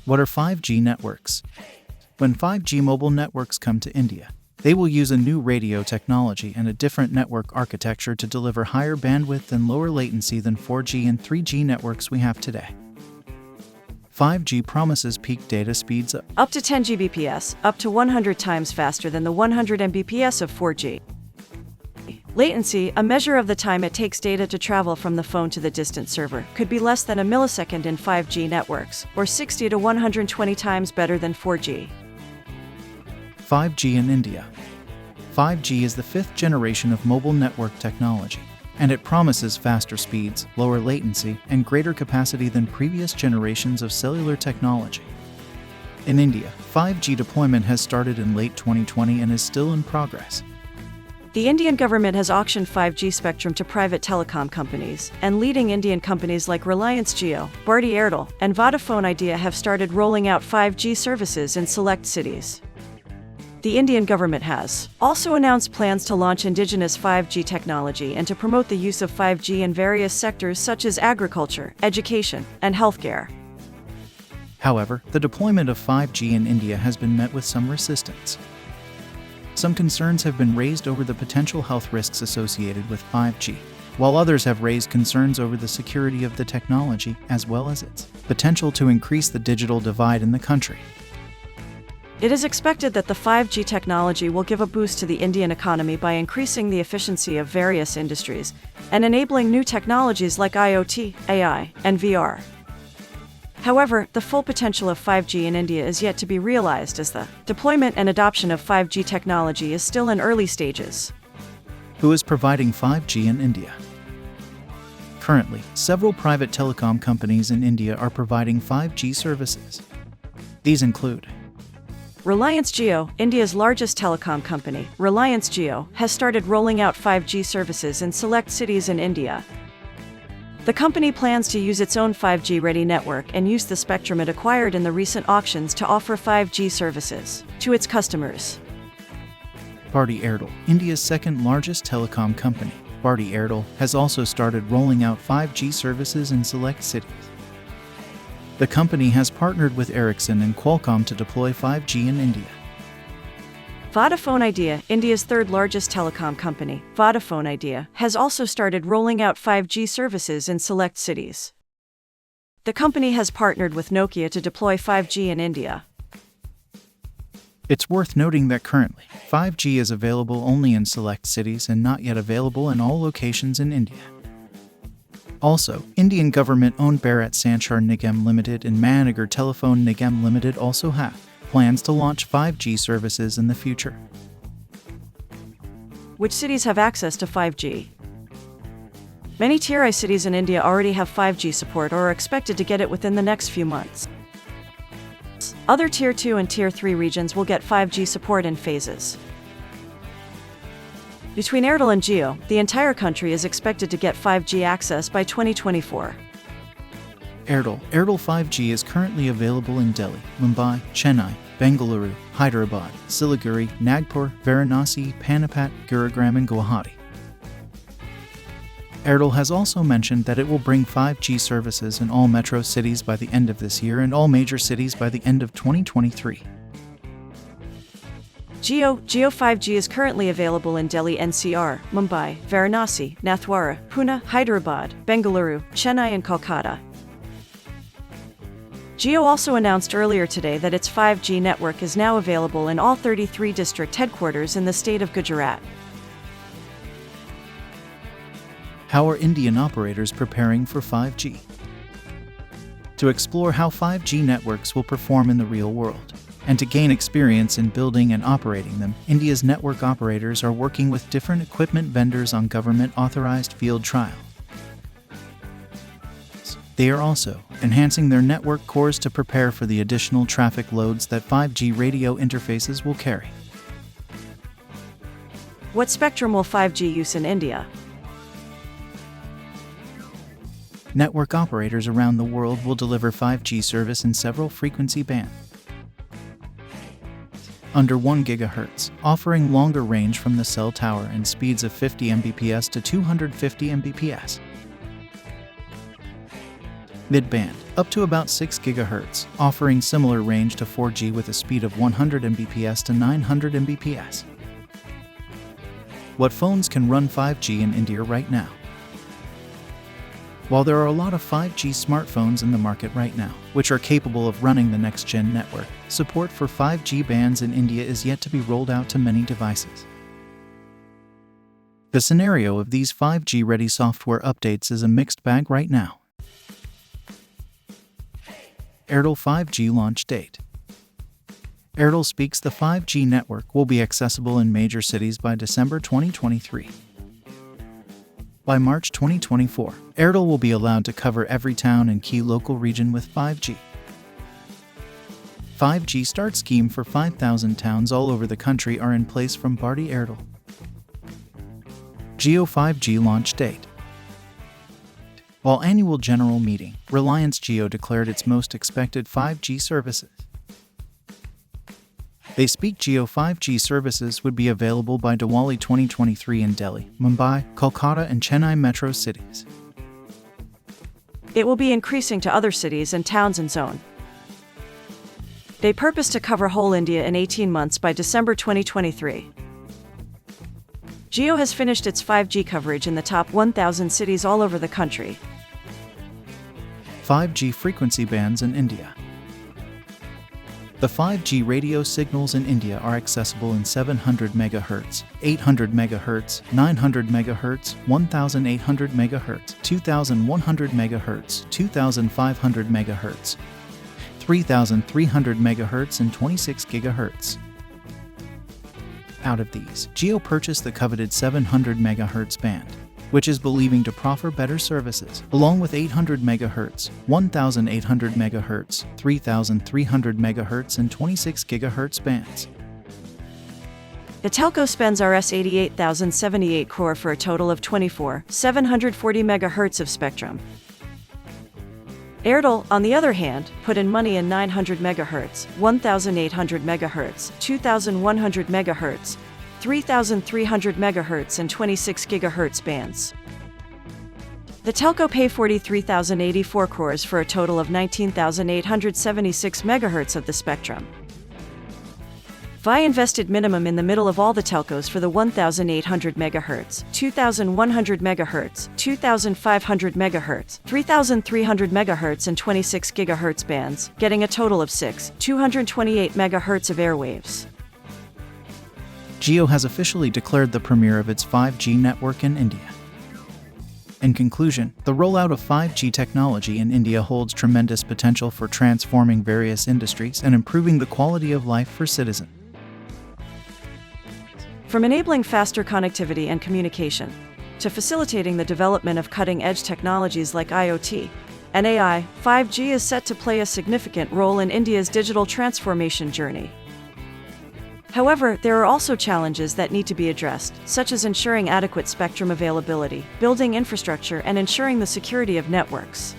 What are 5G networks? When 5G mobile networks come to India, they will use a new radio technology and a different network architecture to deliver higher bandwidth and lower latency than 4G and 3G networks we have today. 5G promises peak data speeds up to 10 Gbps, up to 100 times faster than the 100 Mbps of 4G. Latency, a measure of the time it takes data to travel from the phone to the distant server, could be less than a millisecond in 5G networks, or 60 to 120 times better than 4G. 5G in India. 5G is the fifth generation of mobile network technology, and it promises faster speeds, lower latency, and greater capacity than previous generations of cellular technology. In India, 5G deployment has started in late 2020 and is still in progress. The Indian government has auctioned 5G spectrum to private telecom companies, and leading Indian companies like Reliance Jio, Bharti Airtel, and Vodafone Idea have started rolling out 5G services in select cities. The Indian government has also announced plans to launch indigenous 5G technology and to promote the use of 5G in various sectors such as agriculture, education, and healthcare. However, the deployment of 5G in India has been met with some resistance. Some concerns have been raised over the potential health risks associated with 5G, while others have raised concerns over the security of the technology as well as its potential to increase the digital divide in the country. It is expected that the 5G technology will give a boost to the Indian economy by increasing the efficiency of various industries and enabling new technologies like IoT, AI, and VR. However, the full potential of 5G in India is yet to be realized as the deployment and adoption of 5G technology is still in early stages. Who is providing 5G in India? Currently, several private telecom companies in India are providing 5G services. These include Reliance Jio, India's largest telecom company. Reliance Jio has started rolling out 5G services in select cities in India. The company plans to use its own 5G-ready network and use the spectrum it acquired in the recent auctions to offer 5G services to its customers. Bharti Airtel, India's second-largest telecom company. Bharti Airtel has also started rolling out 5G services in select cities. The company has partnered with Ericsson and Qualcomm to deploy 5G in India. Vodafone Idea, India's third-largest telecom company, Vodafone Idea, has also started rolling out 5G services in select cities. The company has partnered with Nokia to deploy 5G in India. It's worth noting that currently, 5G is available only in select cities and not yet available in all locations in India. Also, Indian government-owned Bharat Sanchar Nigam Limited and Mahanagar Telephone Nigam Limited also have plans to launch 5G services in the future. Which cities have access to 5G? Many Tier I cities in India already have 5G support or are expected to get it within the next few months. Other Tier 2 and Tier 3 regions will get 5G support in phases. Between Airtel and Jio, the entire country is expected to get 5G access by 2024. Airtel 5G is currently available in Delhi, Mumbai, Chennai, Bengaluru, Hyderabad, Siliguri, Nagpur, Varanasi, Panipat, Gurugram, and Guwahati. Airtel has also mentioned that it will bring 5G services in all metro cities by the end of this year and all major cities by the end of 2023. Jio 5G is currently available in Delhi NCR, Mumbai, Varanasi, Nathdwara, Pune, Hyderabad, Bengaluru, Chennai, and Kolkata. Jio also announced earlier today that its 5G network is now available in all 33 district headquarters in the state of Gujarat. How are Indian operators preparing for 5G? To explore how 5G networks will perform in the real world, and to gain experience in building and operating them, India's network operators are working with different equipment vendors on government-authorized field trials. They are also enhancing their network cores to prepare for the additional traffic loads that 5G radio interfaces will carry. What spectrum will 5G use in India? Network operators around the world will deliver 5G service in several frequency bands. Under 1 GHz, offering longer range from the cell tower and speeds of 50 Mbps to 250 Mbps. Mid-band, up to about 6 GHz, offering similar range to 4G with a speed of 100 Mbps to 900 Mbps. What phones can run 5G in India right now? While there are a lot of 5G smartphones in the market right now, which are capable of running the next-gen network, support for 5G bands in India is yet to be rolled out to many devices. The scenario of these 5G-ready software updates is a mixed bag right now. Airtel 5G launch date. Airtel speaks the 5G network will be accessible in major cities by December 2023. By March 2024, Airtel will be allowed to cover every town and key local region with 5G. 5G start scheme for 5,000 towns all over the country are in place from Bharti Airtel. Jio 5G launch date. While annual general meeting, Reliance Jio declared its most expected 5G services. They speak Jio 5G services would be available by Diwali 2023 in Delhi, Mumbai, Kolkata and Chennai metro cities. It will be increasing to other cities and towns in zone. They purpose to cover whole India in 18 months by December 2023. Jio has finished its 5G coverage in the top 1,000 cities all over the country. 5G frequency bands in India. The 5G radio signals in India are accessible in 700 MHz, 800 MHz, 900 MHz, 1800 MHz, 2100 MHz, 2500 MHz, 3300 MHz, and 26 GHz. Out of these, Jio purchased the coveted 700 MHz band, which is believing to proffer better services, along with 800 MHz, 1800 MHz, 3300 MHz, and 26 GHz bands. The telco spends Rs 88,078 crore for a total of 24,740 MHz of spectrum. Airtel, on the other hand, put in money in 900 MHz, 1800 MHz, 2100 MHz, 3300 MHz and 26 GHz bands. The telco pay 43,084 crores for a total of 19,876 MHz of the spectrum. Vi invested minimum in the middle of all the telcos for the 1,800 MHz, 2,100 MHz, 2,500 MHz, 3,300 MHz and 26 GHz bands, getting a total of 6,228 MHz of airwaves. Jio has officially declared the premiere of its 5G network in India. In conclusion, the rollout of 5G technology in India holds tremendous potential for transforming various industries and improving the quality of life for citizens. From enabling faster connectivity and communication, to facilitating the development of cutting-edge technologies like IoT and AI, 5G is set to play a significant role in India's digital transformation journey. However, there are also challenges that need to be addressed, such as ensuring adequate spectrum availability, building infrastructure, and ensuring the security of networks.